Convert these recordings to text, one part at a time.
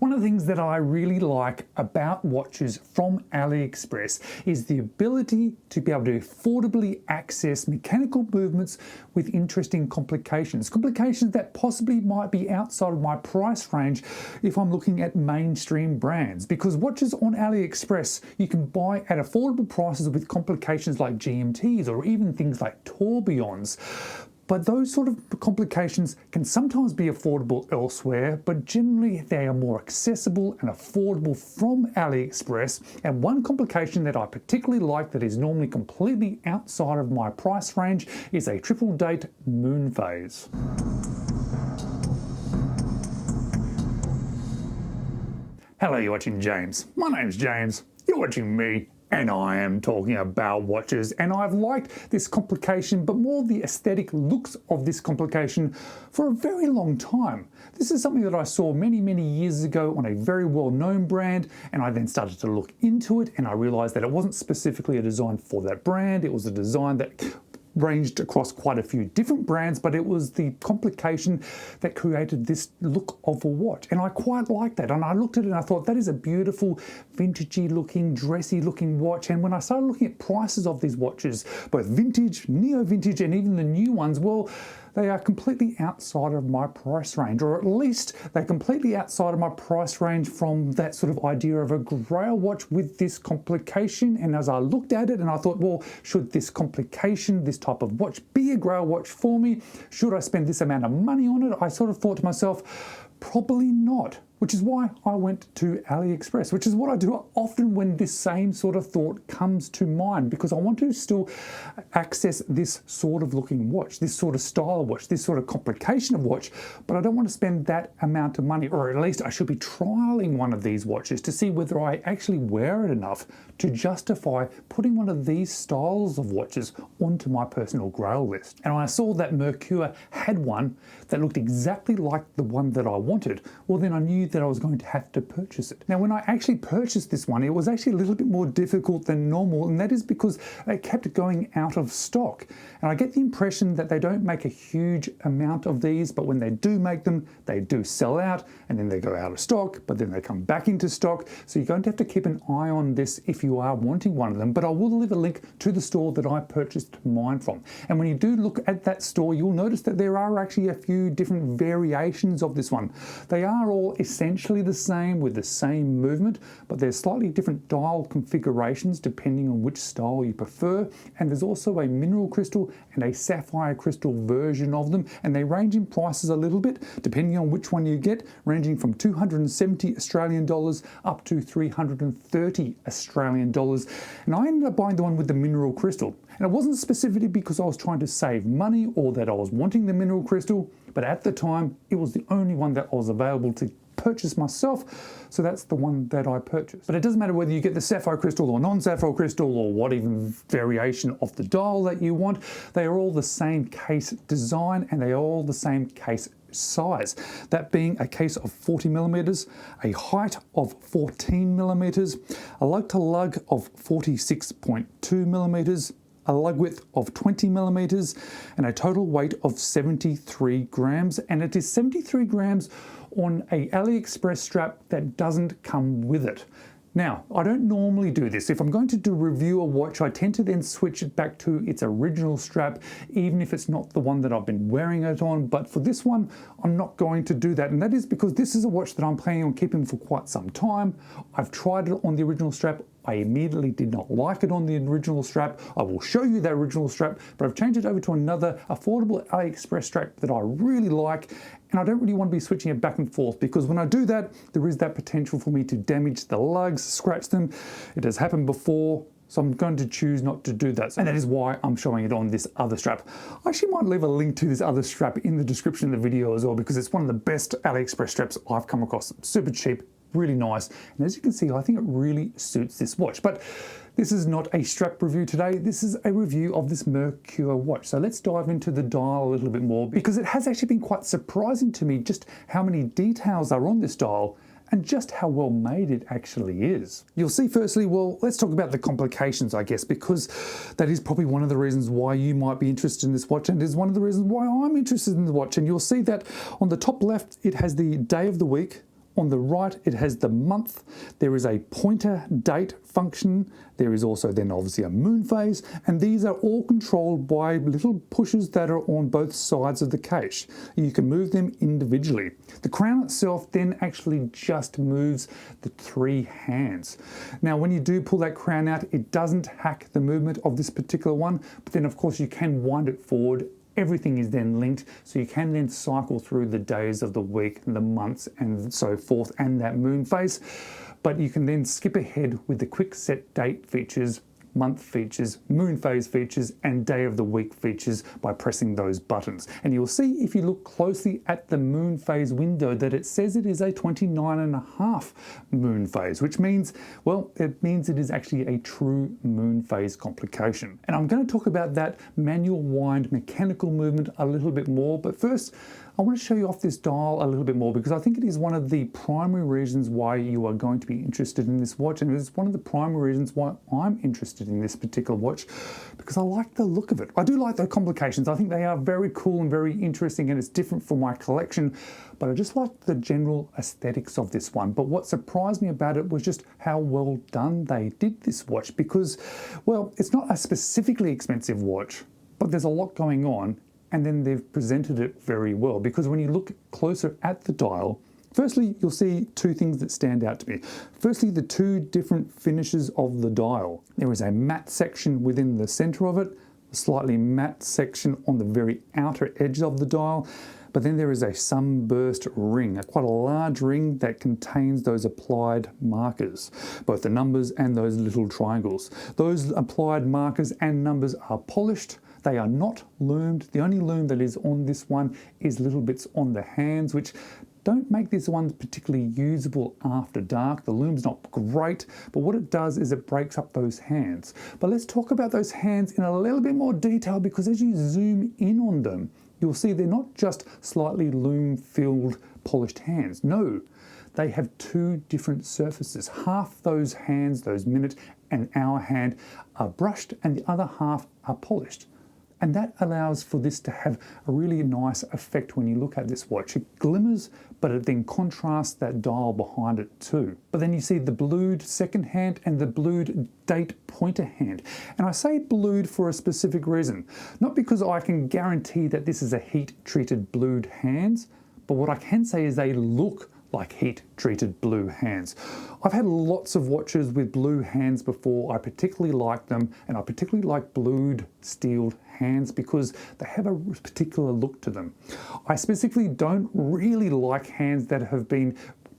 One of the things that I really like about watches from AliExpress is the ability to be able to affordably access mechanical movements with interesting complications. Complications that possibly might be outside of my price range if I'm looking at mainstream brands. Because watches on AliExpress you can buy at affordable prices with complications like GMTs or even things like tourbillons. But those sort of complications can sometimes be affordable elsewhere, but generally they are more accessible and affordable from AliExpress. And one complication that I particularly like that is normally completely outside of my price range is a triple date Moonphase. Hello, you're watching James. My name's James, you're watching me. And I am talking about watches, and I've liked this complication, but more the aesthetic looks of this complication for a very long time. This is something that I saw many years ago on a very well-known brand, and I then started to look into it, and I realized that it wasn't specifically a design for that brand. It was a design that ranged across quite a few different brands, but it was the complication that created this look of a watch. And I quite liked that. And I looked at it and I thought, that is a beautiful, vintagey looking, dressy looking watch. And when I started looking at prices of these watches, both vintage, neo-vintage, and even the new ones, well, they are completely outside of my price range, or at least they're completely outside of my price range from that sort of idea of a grail watch with this complication. And as I looked at it and I thought, well, should this complication, this type of watch be a grail watch for me? Should I spend this amount of money on it? I sort of thought to myself, probably not. Which is why I went to AliExpress, which is what I do often when this same sort of thought comes to mind, because I want to still access this sort of looking watch, this sort of style of watch, this sort of complication of watch, but I don't want to spend that amount of money, or at least I should be trialing one of these watches to see whether I actually wear it enough to justify putting one of these styles of watches onto my personal grail list. And when I saw that Merkur had one that looked exactly like the one that I wanted, well then I knew that I was going to have to purchase it. Now when I actually purchased this one, it was actually a little bit more difficult than normal, and that is because they kept going out of stock. And I get the impression that they don't make a huge amount of these, but when they do make them, they do sell out, and then they go out of stock, but then they come back into stock. So you're going to have to keep an eye on this if you are wanting one of them, but I will leave a link to the store that I purchased mine from. And when you do look at that store, you'll notice that there are actually a few different variations of this one. They are all essentially the same with the same movement, but there's slightly different dial configurations depending on which style you prefer. And there's also a mineral crystal and a sapphire crystal version of them, and they range in prices a little bit depending on which one you get, ranging from 270 Australian dollars up to 330 Australian dollars. And I ended up buying the one with the mineral crystal. And it wasn't specifically because I was trying to save money or that I was wanting the mineral crystal, but at the time it was the only one that was available to purchase myself, so that's the one that I purchased. But it doesn't matter whether you get the sapphire crystal or non-sapphire crystal or what even variation of the dial that you want, they are all the same case design and they are all the same case size, that being a case of 40 millimeters, a height of 14 millimeters, a lug to lug of 46.2 millimeters, a lug width of 20 millimeters, and a total weight of 73 grams. And it is 73 grams on a AliExpress strap that doesn't come with it. Now, I don't normally do this. If I'm going to review a watch, I tend to then switch it back to its original strap, even if it's not the one that I've been wearing it on. But for this one, I'm not going to do that. And that is because this is a watch that I'm planning on keeping for quite some time. I've tried it on the original strap. I immediately did not like it on the original strap. I will show you that original strap, but I've changed it over to another affordable AliExpress strap that I really like, and I don't really want to be switching it back and forth, because when I do that, there is that potential for me to damage the lugs, scratch them. It has happened before, so I'm going to choose not to do that. And that is why I'm showing it on this other strap. I actually might leave a link to this other strap in the description of the video as well, because it's one of the best AliExpress straps I've come across. Super cheap, really nice, and as you can see, I think it really suits this watch. But this is not a strap review today, this is a review of this Merkur watch. So let's dive into the dial a little bit more, because it has actually been quite surprising to me just how many details are on this dial and just how well made it actually is. You'll see firstly, well, let's talk about the complications, I guess, because that is probably one of the reasons why you might be interested in this watch, and is one of the reasons why I'm interested in the watch. And you'll see that on the top left, it has the day of the week. On the right, it has the month. There is a pointer date function. There is also then obviously a moon phase, and these are all controlled by little pushes that are on both sides of the case. You can move them individually. The crown itself then actually just moves the 3 hands. Now, when you do pull that crown out, it doesn't hack the movement of this particular one, but then of course you can wind it forward. Everything is then linked, so you can then cycle through the days of the week, the months, and so forth, and that moon phase. But you can then skip ahead with the quick set date features, month features, moon phase features, and day of the week features by pressing those buttons. And you'll see if you look closely at the moon phase window that it says it is a 29.5 moon phase, which means, well, it means it is actually a true moon phase complication. And I'm going to talk about that manual wind mechanical movement a little bit more, but first I want to show you off this dial a little bit more because I think it is one of the primary reasons why you are going to be interested in this watch, and it's one of the primary reasons why I'm interested in this particular watch, because I like the look of it. I do like the complications. I think they are very cool and very interesting, and it's different from my collection, but I just like the general aesthetics of this one. But what surprised me about it was just how well done they did this watch, because, well, it's not a specifically expensive watch, but there's a lot going on. And then they've presented it very well, because when you look closer at the dial, firstly, you'll see 2 things that stand out to me. Firstly, the 2 different finishes of the dial. There is a matte section within the center of it, a slightly matte section on the very outer edge of the dial, but then there is a sunburst ring, quite a large ring that contains those applied markers, both the numbers and those little triangles. Those applied markers and numbers are polished. They are not loomed. The only loom that is on this one is little bits on the hands, which don't make this one particularly usable after dark. The loom's not great, but what it does is it breaks up those hands. But let's talk about those hands in a little bit more detail, because as you zoom in on them, you'll see they're not just slightly loom-filled polished hands. No, they have 2 different surfaces. Half those hands, those minute and hour hand, are brushed and the other half are polished. And that allows for this to have a really nice effect when you look at this watch. It glimmers, but it then contrasts that dial behind it too. But then you see the blued second hand and the blued date pointer hand. And I say blued for a specific reason. Not because I can guarantee that this is a heat-treated blued hands, but what I can say is they look like heat-treated blue hands. I've had lots of watches with blue hands before. I particularly like them, and I particularly like blued steeled hands because they have a particular look to them. I specifically don't really like hands that have been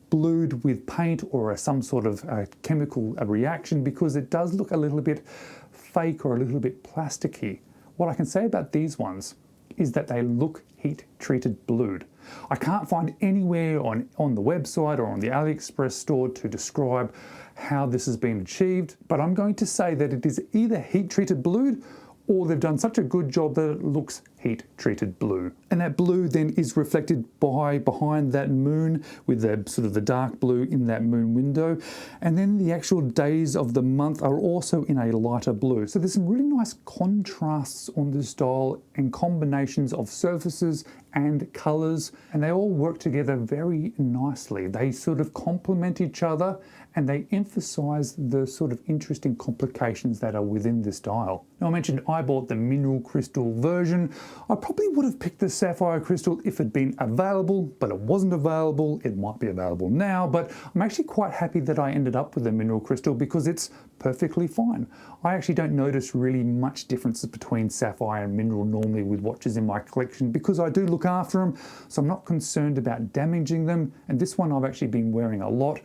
blued with paint or some sort of chemical reaction, because it does look a little bit fake or a little bit plasticky. What I can say about these ones is that they look heat-treated blued. I can't find anywhere on the website or on the AliExpress store to describe how this has been achieved, but I'm going to say that it is either heat-treated blued or they've done such a good job that it looks heat-treated blue. And that blue then is reflected behind that moon with the dark blue in that moon window. And then the actual days of the month are also in a lighter blue. So there's some really nice contrasts on this dial and combinations of surfaces and colors, and they all work together very nicely. They sort of complement each other, and they emphasize the sort of interesting complications that are within this dial. Now, I mentioned I bought the mineral crystal version. I probably would have picked the sapphire crystal if it had been available, but it wasn't available. It might be available now, but I'm actually quite happy that I ended up with the mineral crystal because it's perfectly fine. I actually don't notice really much difference between sapphire and mineral normally with watches in my collection, because I do look after them, so I'm not concerned about damaging them. And this one I've actually been wearing a lot,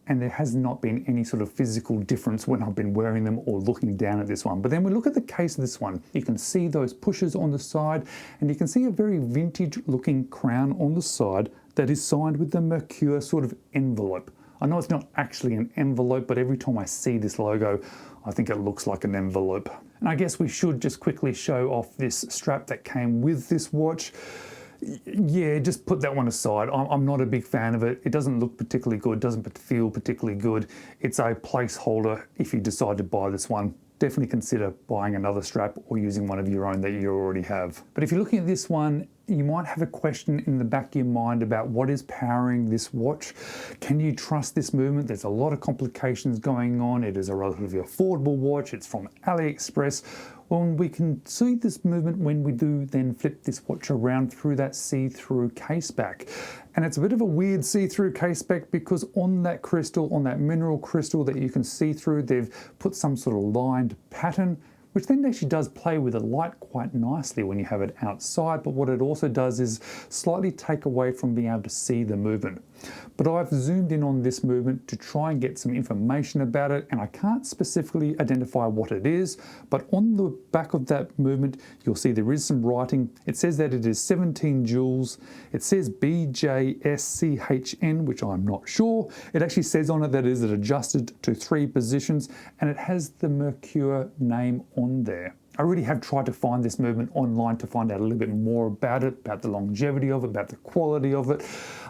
and there has not been any sort of physical difference when I've been wearing them or looking down at this one. But then we look at the case of this one. You can see those pushes on the side, and you can see a very vintage looking crown on the side that is signed with the Merkur sort of envelope. I know it's not actually an envelope, but every time I see this logo, I think it looks like an envelope. And I guess we should just quickly show off this strap that came with this watch. Yeah, just put that one aside. I'm not a big fan of it. It doesn't look particularly good, doesn't feel particularly good. It's a placeholder if you decide to buy this one. definitely consider buying another strap or using one of your own that you already have. But if you're looking at this one, you might have a question in the back of your mind about what is powering this watch. Can you trust this movement? There's a lot of complications going on. It is a relatively affordable watch. It's from AliExpress. Well, we can see this movement when we do then flip this watch around through that see-through case back. And it's a bit of a weird see-through case back because on that crystal, on that mineral crystal that you can see through, they've put some sort of lined pattern, which then actually does play with the light quite nicely when you have it outside. But what it also does is slightly take away from being able to see the movement. But I've zoomed in on this movement to try and get some information about it, and I can't specifically identify what it is, but on the back of that movement, you'll see there is some writing. It says that it is 17 joules. It says BJSCHN, which I'm not sure. It actually says on it that it is adjusted to 3 positions, and it has the Merkur name on there. I really have tried to find this movement online to find out a little bit more about it, about the longevity of it, about the quality of it,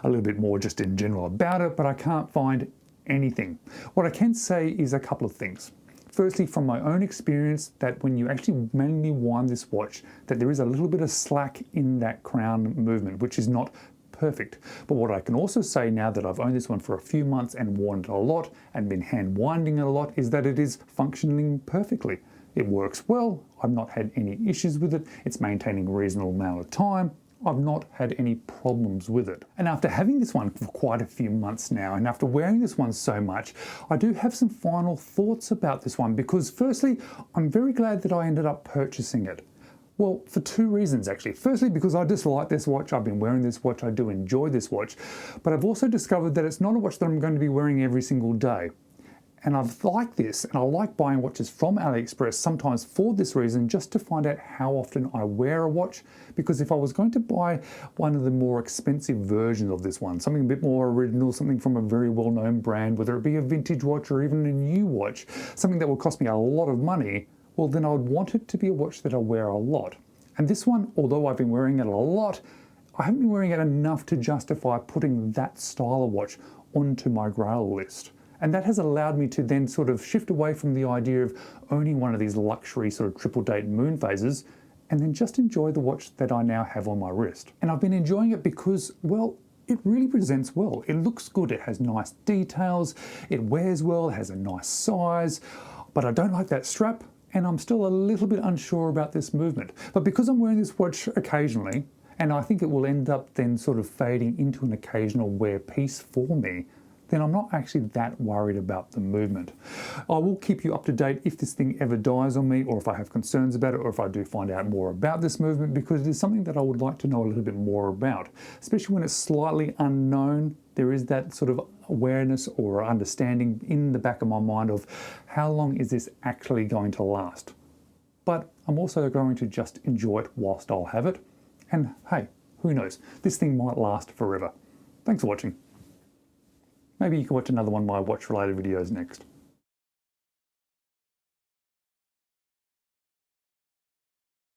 a little bit more just in general about it, but I can't find anything. What I can say is a couple of things. Firstly, from my own experience, that when you actually manually wind this watch, that there is a little bit of slack in that crown movement, which is not perfect. But what I can also say now that I've owned this one for a few months and worn it a lot and been hand winding it a lot is that it is functioning perfectly. It works well. I've not had any issues with it. It's maintaining a reasonable amount of time. I've not had any problems with it. And after having this one for quite a few months now, and after wearing this one so much, I do have some final thoughts about this one because firstly, I'm very glad that I ended up purchasing it. Well, for 2 reasons actually. Firstly, because I just like this watch. I've been wearing this watch. I do enjoy this watch. But I've also discovered that it's not a watch that I'm going to be wearing every single day. And I've liked this, and I like buying watches from AliExpress sometimes for this reason, just to find out how often I wear a watch. Because if I was going to buy one of the more expensive versions of this one, something a bit more original, something from a very well-known brand, whether it be a vintage watch or even a new watch, something that would cost me a lot of money, well then I would want it to be a watch that I wear a lot. And this one, although I've been wearing it a lot, I haven't been wearing it enough to justify putting that style of watch onto my grail list. And that has allowed me to then sort of shift away from the idea of owning one of these luxury sort of triple date Moonphases and then just enjoy the watch that I now have on my wrist. And I've been enjoying it because, well, it really presents well. It looks good, it has nice details, it wears well, it has a nice size, but I don't like that strap and I'm still a little bit unsure about this movement. But because I'm wearing this watch occasionally, and I think it will end up then sort of fading into an occasional wear piece for me, then I'm not actually that worried about the movement. I will keep you up to date if this thing ever dies on me, or if I have concerns about it, or if I do find out more about this movement, because it is something that I would like to know a little bit more about. Especially when it's slightly unknown, there is that sort of awareness or understanding in the back of my mind of how long is this actually going to last. But I'm also going to just enjoy it whilst I'll have it. And hey, who knows? This thing might last forever. Thanks for watching. Maybe you can watch another one of my watch-related videos next.